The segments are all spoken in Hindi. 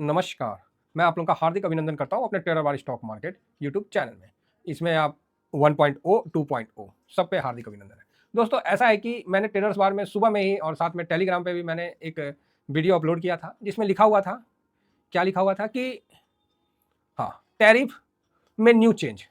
नमस्कार, मैं आप लोगों का हार्दिक अभिनंदन करता हूँ अपने टेररवारी स्टॉक मार्केट यूट्यूब चैनल में। इसमें आप 1.0, 2.0 सब पे हार्दिक अभिनंदन है। दोस्तों ऐसा है कि मैंने टेरर्स बार में सुबह में ही और साथ में टेलीग्राम पे भी मैंने एक वीडियो अपलोड किया था, जिसमें लिखा हुआ था, क्या लिखा हुआ था कि हाँ, टैरिफ में न्यू चेंज।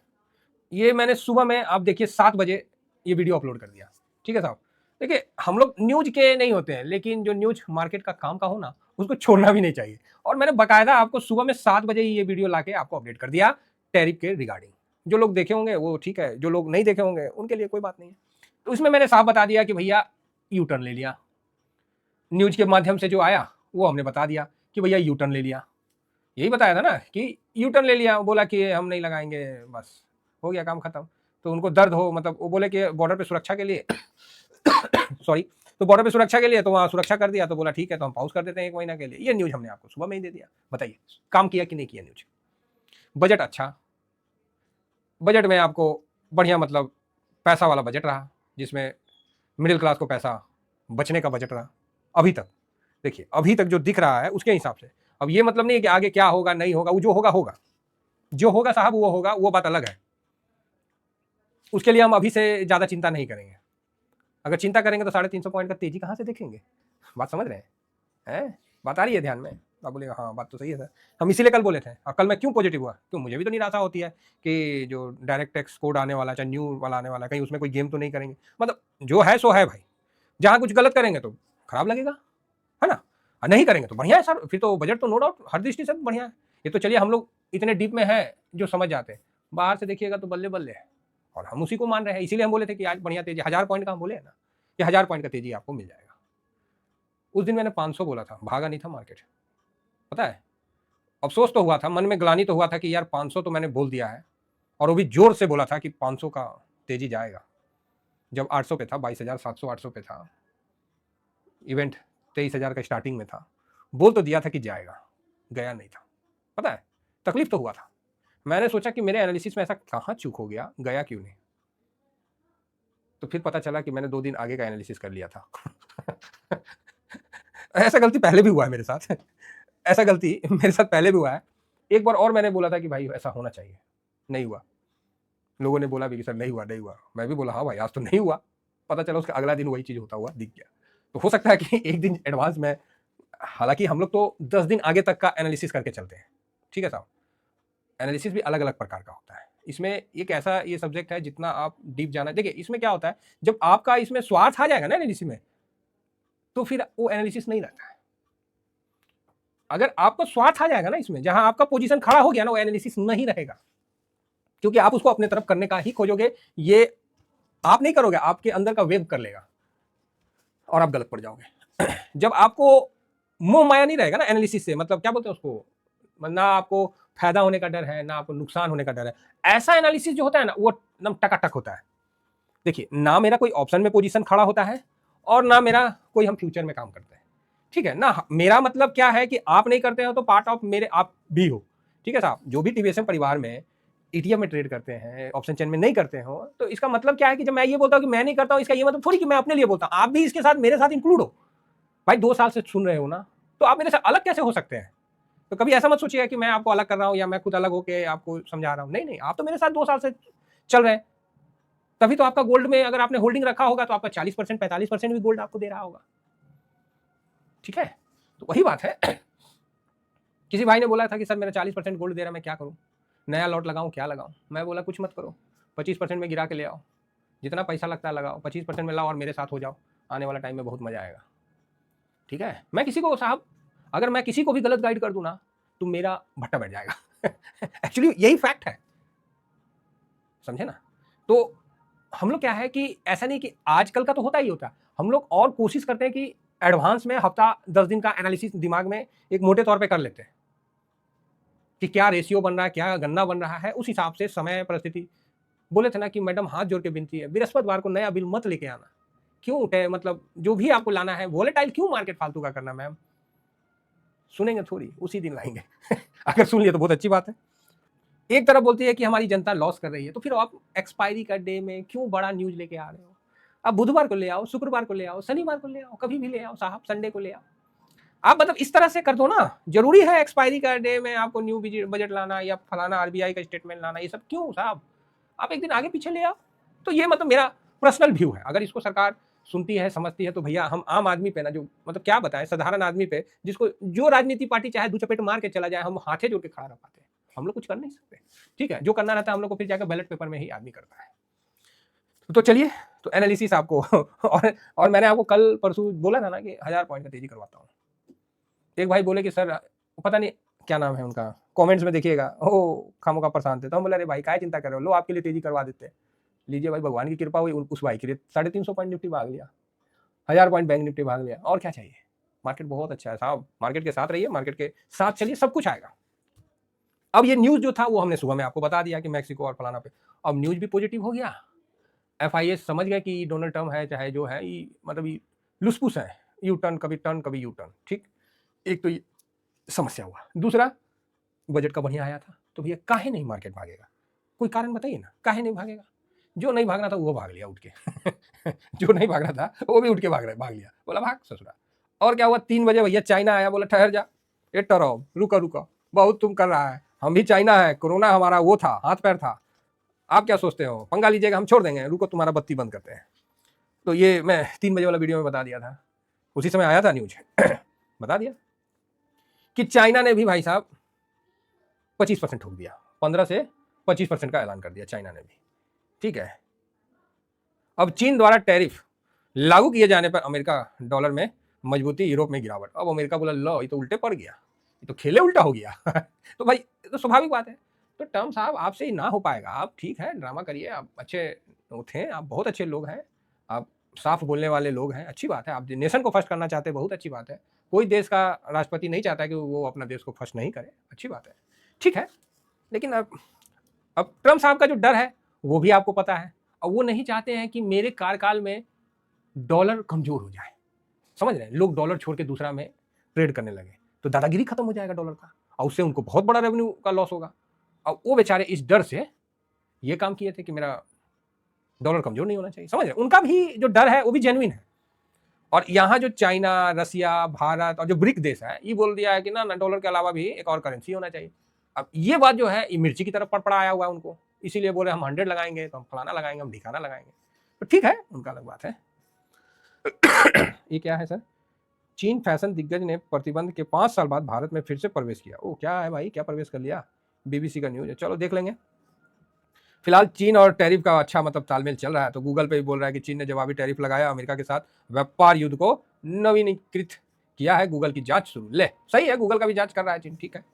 ये मैंने सुबह में आप देखिए 7 बजे ये वीडियो अपलोड कर दिया। ठीक है साहब? देखिए हम लोग न्यूज़ के नहीं होते हैं, लेकिन जो न्यूज़ मार्केट का काम का हो ना, उसको छोड़ना भी नहीं चाहिए। और मैंने बकायदा आपको सुबह में 7 बजे ही ये वीडियो लाके आपको अपडेट कर दिया टैरिफ के रिगार्डिंग। जो लोग देखे होंगे वो ठीक है, जो लोग नहीं देखे होंगे उनके लिए कोई बात नहीं है। तो इसमें मैंने साफ बता दिया कि भैया यू टर्न ले लिया। न्यूज़ के माध्यम से जो आया वो हमने बता दिया कि भैया यू टर्न ले लिया। यही बताया था ना कि यू टर्न ले लिया, बोला कि हम नहीं लगाएँगे, बस हो गया काम खत्म। तो उनको दर्द हो, मतलब वो बोले कि बॉर्डर पे सुरक्षा के लिए सॉरी, तो बॉर्डर पे सुरक्षा के लिए तो वहाँ सुरक्षा कर दिया, तो बोला ठीक है तो हम पॉज़ कर देते हैं 1 महीना के लिए। ये न्यूज़ हमने आपको सुबह में ही दे दिया। बताइए काम किया कि नहीं किया न्यूज़? बजट अच्छा, बजट में आपको बढ़िया, मतलब पैसा वाला बजट रहा, जिसमें मिडिल क्लास को पैसा बचने का बजट रहा अभी तक। देखिए अभी तक जो दिख रहा है उसके हिसाब से। अब ये मतलब नहीं है कि आगे क्या होगा नहीं होगा, वो जो होगा होगा, जो होगा साहब वो होगा, वो बात अलग है। उसके लिए हम अभी से ज़्यादा चिंता नहीं करेंगे। अगर चिंता करेंगे तो 350 पॉइंट का तेजी कहाँ से देखेंगे? बात समझ रहे हैं? बात आ रही है ध्यान में? आप बोलेगा हाँ बात तो सही है सर, हम इसीलिए कल बोले थे। और कल मैं क्यों पॉजिटिव हुआ? क्यों, मुझे भी तो निराशा होती है कि जो डायरेक्ट टैक्स कोड आने वाला है, चाहे न्यू वाला आने वाला है, कहीं उसमें कोई गेम तो नहीं करेंगे। मतलब जो है सो है भाई, जहाँ कुछ गलत करेंगे तो खराब लगेगा, है ना? और नहीं करेंगे तो बढ़िया है सर, फिर तो बजट तो नो डाउट हर दृष्टि से बढ़िया है। ये तो चलिए हम लोग इतने डीप में हैं जो समझ जाते हैं, बाहर से देखिएगा तो बल्ले बल्ले है, और हम उसी को मान रहे हैं। इसीलिए हम बोले थे कि आज बढ़िया तेजी, 1000 पॉइंट का हम बोले हैं ना, कि 1000 पॉइंट का तेजी आपको मिल जाएगा। उस दिन मैंने 500 बोला था, भागा नहीं था मार्केट, पता है? अफ़सोस तो हुआ था, मन में ग्लानि तो हुआ था कि यार 500 तो मैंने बोल दिया है, और वो भी ज़ोर से बोला था कि 500 का तेज़ी जाएगा। जब 800 पे था, 22,700 800 पे था, इवेंट 23,000 का स्टार्टिंग में था, बोल तो दिया था कि जाएगा, गया नहीं था। पता है? तकलीफ़ तो हुआ था। मैंने सोचा कि मेरे एनालिसिस में ऐसा कहाँ चूक हो गया, गया क्यों नहीं? तो फिर पता चला कि मैंने 2 दिन आगे का एनालिसिस कर लिया था। ऐसा गलती पहले भी हुआ है मेरे साथ। ऐसा गलती मेरे साथ पहले भी हुआ है। एक बार और मैंने बोला था कि भाई ऐसा होना चाहिए, नहीं हुआ। लोगों ने बोला भी कि सर नहीं हुआ, नहीं हुआ। मैं भी बोला हाँ भाई आज तो नहीं हुआ। पता चला उसका अगला दिन वही चीज़ होता हुआ दिख गया। तो हो सकता है कि एक दिन एडवांस में, हालाँकि हम लोग तो 10 दिन आगे तक का एनालिसिस करके चलते हैं। ठीक है साहब? एनालिसिस भी अलग-अलग प्रकार का होता है। इसमें एक ऐसा ये सब्जेक्ट है, जितना आप डीप जाना, देखिए इसमें क्या होता है, जब आपका इसमें स्वार्थ आ जाएगा ना एनालिसिस में, तो फिर वो एनालिसिस नहीं रहता है। अगर आपका स्वार्थ आ जाएगा ना इसमें, जहां आपका पोजीशन खड़ा हो गया ना, वो एनालिसिस नहीं रहेगा, क्योंकि आप उसको अपने तरफ करने का ही खोजोगे। ये आप नहीं करोगे, आपके अंदर का वेब कर लेगा और आप गलत पड़ जाओगे। जब आपको मोह माया नहीं रहेगा ना एनालिसिस से, मतलब क्या बोलते हैं उसको, ना आपको फायदा होने का डर है, ना आपको नुकसान होने का डर है, ऐसा एनालिसिस जो होता है ना, वो एकदम टकाटक होता है। देखिए ना मेरा कोई ऑप्शन में पोजीशन खड़ा होता है, और ना मेरा कोई हम फ्यूचर में काम करते हैं। ठीक है ना? मेरा मतलब क्या है कि आप नहीं करते हो तो पार्ट ऑफ मेरे आप भी हो। ठीक है साहब? जो भी टीवीएसएम परिवार में ईटीएफ में ट्रेड करते हैं, ऑप्शन चेन में नहीं करते हो, तो इसका मतलब क्या है कि जब मैं ये बोलता हूं कि मैं नहीं करता हूं, इसका ये मतलब थोड़ी कि मैं अपने लिए बोलता हूं, आप भी इसके साथ मेरे साथ इंक्लूड हो। भाई 2 साल से सुन रहे हो ना, तो आप मेरे से अलग कैसे हो सकते हैं? तो कभी ऐसा मत सोचिए कि मैं आपको अलग कर रहा हूं, या मैं खुद अलग होके आपको समझा रहा हूं। नहीं नहीं, आप तो मेरे साथ 2 साल से चल रहे हैं। तभी तो आपका गोल्ड में अगर आपने होल्डिंग रखा होगा, तो आपका 40% 45% भी गोल्ड आपको दे रहा होगा। ठीक है? तो वही बात है। किसी भाई ने बोला था कि सर मेरा 40% गोल्ड दे रहा है, मैं क्या करूं, नया लॉट लगाऊं, क्या लगाऊं? मैं बोला कुछ मत करो, 25% में गिरा के ले आओ, जितना पैसा लगता है लगाओ, 25% में लाओ और मेरे साथ हो जाओ, आने वाला टाइम में बहुत मजा आएगा। ठीक है? मैं किसी को साहब, अगर मैं किसी को भी गलत गाइड कर दूं ना, तो मेरा भट्टा बैठ जाएगा। एक्चुअली यही फैक्ट है, समझे ना? तो हम लोग क्या है कि ऐसा नहीं कि आजकल का तो होता ही होता है, हम लोग और कोशिश करते हैं कि एडवांस में हफ्ता 10 दिन का एनालिसिस दिमाग में एक मोटे तौर पे कर लेते हैं कि क्या रेशियो बन रहा है, क्या गन्ना बन रहा है, उस हिसाब से समय परिस्थिति। बोले थे ना कि मैडम हाथ जोड़ के विनती है, बृहस्पतिवार को नया बिल मत लेके आना। क्यों उठे, मतलब जो भी आपको लाना है वोलेटाइल क्यों मार्केट फालतू का करना मैम, सुनेंगे थोड़ी, उसी दिन लाएंगे। अगर सुन लिए तो बहुत अच्छी बात है। एक तरफ बोलती है कि हमारी जनता लॉस कर रही है, तो फिर आप एक्सपायरी का डे में क्यों बड़ा न्यूज लेके आ रहे हो? आप बुधवार को ले आओ, शुक्रवार को ले आओ, शनिवार को ले आओ, कभी भी ले आओ साहब, संडे को ले आओ। आप मतलब इस तरह से कर दो ना, जरूरी है एक्सपायरी का डे में आपको न्यू बजट लाना या फलाना आरबीआई का स्टेटमेंट लाना, ये सब क्यों साहब, आप एक दिन आगे पीछे ले आओ। तो ये मतलब मेरा पर्सनल व्यू है, अगर इसको सरकार सुनती है समझती है तो भैया हम आम आदमी पे ना, जो मतलब क्या बताएं साधारण आदमी पे, जिसको जो राजनीति पार्टी चाहे दो चपेट मार के चला जाए, हम हाथे जोड़ के खड़ा रह पाते हैं, हम लोग कुछ कर नहीं सकते। ठीक है, जो करना रहता है हम लोग को फिर जाकर बैलेट पेपर में ही आदमी करता है। तो चलिए, तो एनालिसिस आपको और मैंने आपको कल परसों बोला था ना कि 1000 पॉइंट का तेजी करवाता हूँ। एक भाई बोले कि सर पता नहीं क्या नाम है उनका, कमेंट्स में देखिएगा, ओ खामों का प्रशांत है। तो हम बोला अरे भाई क्या चिंता कर रहे हो, लो आपके लिए तेजी करवा देते हैं, लीजिए भाई, भगवान की कृपा हुई, उस भाई के लिए 350 पॉइंट निफ्टी भाग लिया, 1000 पॉइंट बैंक निफ्टी भाग लिया, और क्या चाहिए। मार्केट बहुत अच्छा है साहब, मार्केट के साथ रहिए, मार्केट के साथ चलिए, सब कुछ आएगा। अब ये न्यूज जो था वो हमने सुबह में आपको बता दिया कि मैक्सिको और फलाना पे, अब न्यूज भी पॉजिटिव हो गया, FIS समझ गए कि डोनाल्ड ट्रम्प है चाहे जो है, ये मतलब ये लुसपुस है, यू टर्न कभी यू टर्न। ठीक, एक तो ये समस्या हुआ। दूसरा, बजट का बढ़िया आया था, तो भैया काहे नहीं मार्केट भागेगा, कोई कारण बताइए ना, काहे नहीं भागेगा। जो नहीं भागना था वो भाग लिया उठ के जो नहीं भागना था वो भी उठ के भाग लिया, बोला भाग ससुरा। और क्या हुआ, 3 बजे भैया चाइना आया, बोला ठहर जा, ये टरो रुका बहुत तुम कर रहा है, हम भी चाइना है, कोरोना हमारा वो था, हाथ पैर था, आप क्या सोचते हो, पंगा लीजिएगा हम छोड़ देंगे, रुको तुम्हारा बत्ती बंद करते हैं। तो ये मैं 3 बजे वाला वीडियो में बता दिया था, उसी समय आया था न्यूज बता दिया कि चाइना ने भी भाई साहब 25% ठोक दिया, 15 से 25% का ऐलान कर दिया चाइना ने भी। ठीक है, अब चीन द्वारा टैरिफ लागू किए जाने पर अमेरिका डॉलर में मजबूती, यूरोप में गिरावट। अब अमेरिका बोला लो ये तो उल्टे पड़ गया, ये तो खेले उल्टा हो गया तो भाई तो स्वाभाविक बात है। तो ट्रम्प साहब आपसे ही ना हो पाएगा, आप ठीक है ड्रामा करिए, आप अच्छे थे, आप बहुत अच्छे लोग हैं, आप साफ बोलने वाले लोग हैं, अच्छी बात है, आप नेशन को फर्स्ट करना चाहते हैं, बहुत अच्छी बात है। कोई देश का राष्ट्रपति नहीं चाहता कि वो अपना देश को फर्स्ट नहीं करे, अच्छी बात है, ठीक है। लेकिन अब ट्रम्प साहब का जो डर है वो भी आपको पता है, और वो नहीं चाहते हैं कि मेरे कार्यकाल में डॉलर कमजोर हो जाए, समझ रहे हैं, लोग डॉलर छोड़ के दूसरा में ट्रेड करने लगे, तो दादागिरी खत्म हो जाएगा डॉलर का, और उससे उनको बहुत बड़ा रेवेन्यू का लॉस होगा। और वो बेचारे इस डर से ये काम किए थे कि मेरा डॉलर कमजोर नहीं होना चाहिए, समझ रहे, उनका भी जो डर है वो भी जेन्युइन है। और यहाँ जो चाइना, रसिया, भारत और जो ब्रिक देश है, ये बोल दिया है कि ना डॉलर के अलावा भी एक और करेंसी होना चाहिए। अब ये बात जो है ये मिर्ची की तरफ पड़ आया हुआ है उनको, इसीलिए बोले हम 100 लगाएंगे, तो हम फलाना लगाएंगे, हम ढिकाना लगाएंगे, तो ठीक है, उनका अलग बात है ये क्या है सर, चीन फैशन दिग्गज ने प्रतिबंध के 5 साल बाद भारत में फिर से प्रवेश किया। ओ क्या है भाई, क्या प्रवेश कर लिया, BBC का न्यूज है, चलो देख लेंगे। फिलहाल चीन और टैरिफ का अच्छा मतलब तालमेल चल रहा है, तो गूगल पे भी बोल रहा है कि चीन ने जवाबी टैरिफ लगाया, अमेरिका के साथ व्यापार युद्ध को नवीनीकृत किया है, गूगल की जांच शुरू। ले सही है, गूगल का भी जांच कर रहा है चीन, ठीक है,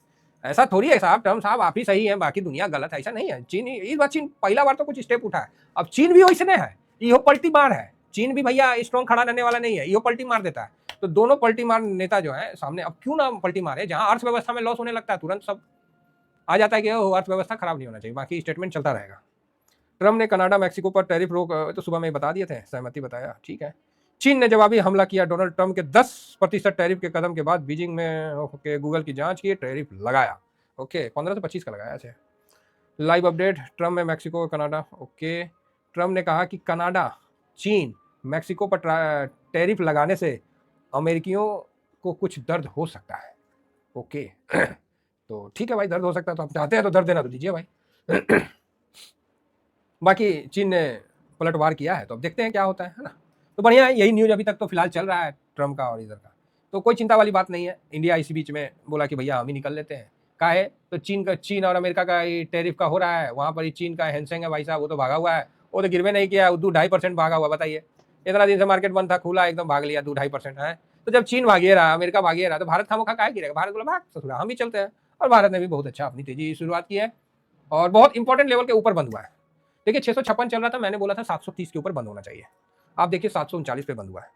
ऐसा थोड़ी है साहब, ट्रम्प साहब आप ही सही है, बाकी दुनिया गलत है, ऐसा नहीं है। चीन इस बार चीन पहला बार तो कुछ स्टेप उठा है, अब चीन भी वैसने है, यो पलटी मार है, चीन भी भैया स्ट्रॉन्ग खड़ा रहने वाला नहीं है, यो पलटी मार देता है। तो दोनों पलटी मार नेता जो है सामने, अब क्यों ना पलटी मारे, जहां अर्थव्यवस्था में लॉस होने लगता है तुरंत सब आ जाता है कि अर्थव्यवस्था खराब नहीं होना चाहिए, बाकी स्टेटमेंट चलता रहेगा। ट्रम्प ने कनाडा, मैक्सिको पर टैरिफ रोक, तो सुबह में बता दिए थे, सहमति बताया, ठीक है। चीन ने जवाबी हमला किया, डोनाल्ड ट्रम्प के 10% टैरिफ के कदम के बाद बीजिंग में के गूगल की जांच की, टैरिफ लगाया, ओके 15 से 25 का लगाया थे। लाइव अपडेट, ट्रम्प में मैक्सिको और कनाडा, ओके। ट्रम्प ने कहा कि कनाडा, चीन, मैक्सिको पर टैरिफ लगाने से अमेरिकियों को कुछ दर्द हो सकता है, ओके तो ठीक है भाई, दर्द हो सकता है तो आप चाहते हैं तो दर्द देना तो दीजिए भाई बाकी चीन ने पलटवार किया है, तो अब देखते हैं क्या होता है ना। तो बढ़िया है, यही न्यूज अभी तक तो फिलहाल चल रहा है ट्रम्प का और इधर का, तो कोई चिंता वाली बात नहीं है। इंडिया इसी बीच में बोला कि भैया हम ही निकल लेते हैं, का है तो चीन और अमेरिका का टैरिफ का हो रहा है, वहाँ पर ही चीन का हैंसेंग है भाई साहब, वो तो भागा हुआ है, वो तो गिरवे नहीं किया, 2-2.5% भागा हुआ, बताइए, इतना दिन से मार्केट बंद था, खुला एकदम भाग लिया 2-2.5% है। तो जब चीन भागिए रहा, अमेरिका भागिए रहा, तो भारत खामोखा काहे गिरेगा, भारत बोला भाग ससुरा हम ही चलते हैं। और भारत ने भी बहुत अच्छा अपनी तेजी शुरुआत की है, और बहुत इंपॉर्टेंट लेवल के ऊपर बंद हुआ है। देखिए 656 चल रहा था, मैंने बोला था 730 के ऊपर बंद होना चाहिए, आप देखिए 739 पे बंद हुआ है।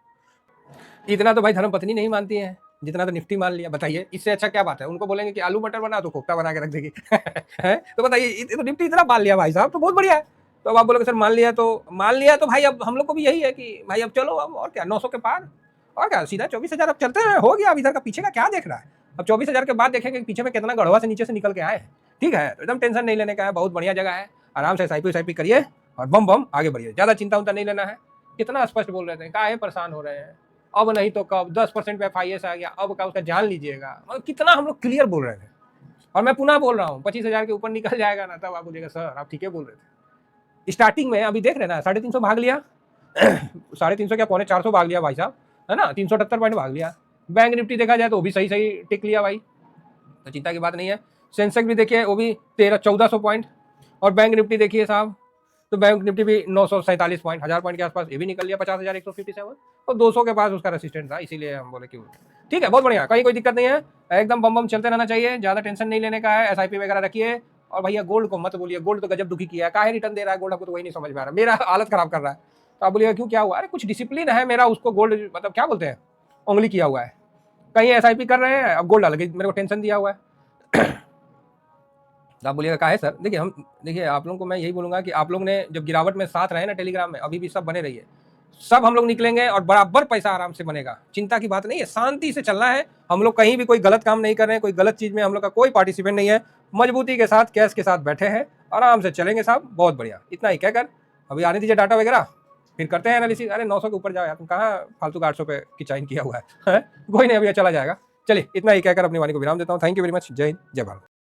इतना तो भाई धर्मपत्नी नहीं मानती है जितना तो निफ्टी मान लिया, बताइए इससे अच्छा क्या बात है। उनको बोलेंगे कि आलू मटर बना तो कोफ्ता बना के रख देगी है, तो बताइए तो निफ्टी इतना मान लिया भाई साहब, तो बहुत बढ़िया है। तो अब आप बोलोगे सर मान लिया तो भाई अब हम लोग को भी यही है कि भाई अब चलो, अब और क्या 900 के पार, और क्या सीधा 24,000 अब चलते हैं, हो गया। अब इधर का पीछे का क्या देख रहा है, अब 24,000 के बाद देखेंगे पीछे में कितना गढ़वा से नीचे से निकल के आए हैं, ठीक है। तो एकदम टेंशन नहीं लेने का है, बहुत बढ़िया जगह है, आराम से SIP करिए और बम बम आगे बढ़िए, ज्यादा चिंता उनता नहीं लेना है। कितना स्पष्ट बोल रहे थे, काहे परेशान हो रहे हैं, अब नहीं तो कब, 10% पे FIS आ गया, अब का उसका जान लीजिएगा। मतलब कितना हम लोग क्लियर बोल रहे थे। और मैं पुनः बोल रहा हूँ, 25,000 के ऊपर निकल जाएगा ना, तब आप बोलिएगा सर आप ठीक है बोल रहे थे। स्टार्टिंग में अभी देख रहे ना, 350 भाग लिया 350 क्या 350 भाग लिया भाई साहब, है ना, 378 पॉइंट भाग लिया। बैंक निफ्टी देखा जाए तो वो भी सही सही टिक लिया भाई, तो चिंता की बात नहीं है। सेंसेक्स भी देखिए वो भी 1400 पॉइंट, और बैंक निफ्टी देखिए साहब, तो बैंक निफ्टी भी 947 पॉइंट, 1000 पॉइंट के आसपास ये भी निकल लिया, 50,157, और 200 के पास उसका रेसिस्टेंट था, इसीलिए हम बोले कि ठीक है बहुत बढ़िया, कहीं कोई दिक्कत नहीं है, एकदम बम बम चलते रहना चाहिए, ज्यादा टेंशन नहीं लेने का है। SIP वगैरह रखिए, और भैया गोल्ड को मत बोलिए, गोल्ड तो गजब दुखी किया है, काहे रिटर्न दे रहा है गोल्ड, आपको तो वही नहीं समझ में आ रहा, मेरा हालत खराब कर रहा है। तो आप बोलिएगा क्यों, क्या हुआ? अरे कुछ डिसिप्लिन है मेरा, उसको गोल्ड मतलब क्या बोलते हैं, उंगली किया हुआ है। कहीं SIP कर रहे हैं, अब गोल्ड डाल के मेरे को टेंशन दिया हुआ है। आप बोलिएगा का है सर, देखिए आप लोगों को मैं यही बोलूंगा कि आप लोग ने जब गिरावट में साथ रहे ना टेलीग्राम में, अभी भी सब बने रहिए, सब हम लोग निकलेंगे और बराबर पैसा आराम से बनेगा, चिंता की बात नहीं है, शांति से चलना है। हम लोग कहीं भी कोई गलत काम नहीं कर रहे हैं, कोई गलत चीज में हम लोग का कोई पार्टिसिपेट नहीं है, मजबूती के साथ कैश के साथ बैठे हैं, आराम से चलेंगे साहब, बहुत बढ़िया। इतना ही कहकर अभी आने दीजिए डाटा वगैरह, फिर करते हैं एनालिसिस। अरे 900 के ऊपर जाओ यार, तुम कहाँ फालतू का 800 पे की चाइन किया हुआ है? कोई नहीं, अभी चला जाएगा। चलिए इतना ही कहकर अपनी वाणी को विराम देता हूँ। Thank you very much. जय हिंद, जय भारत।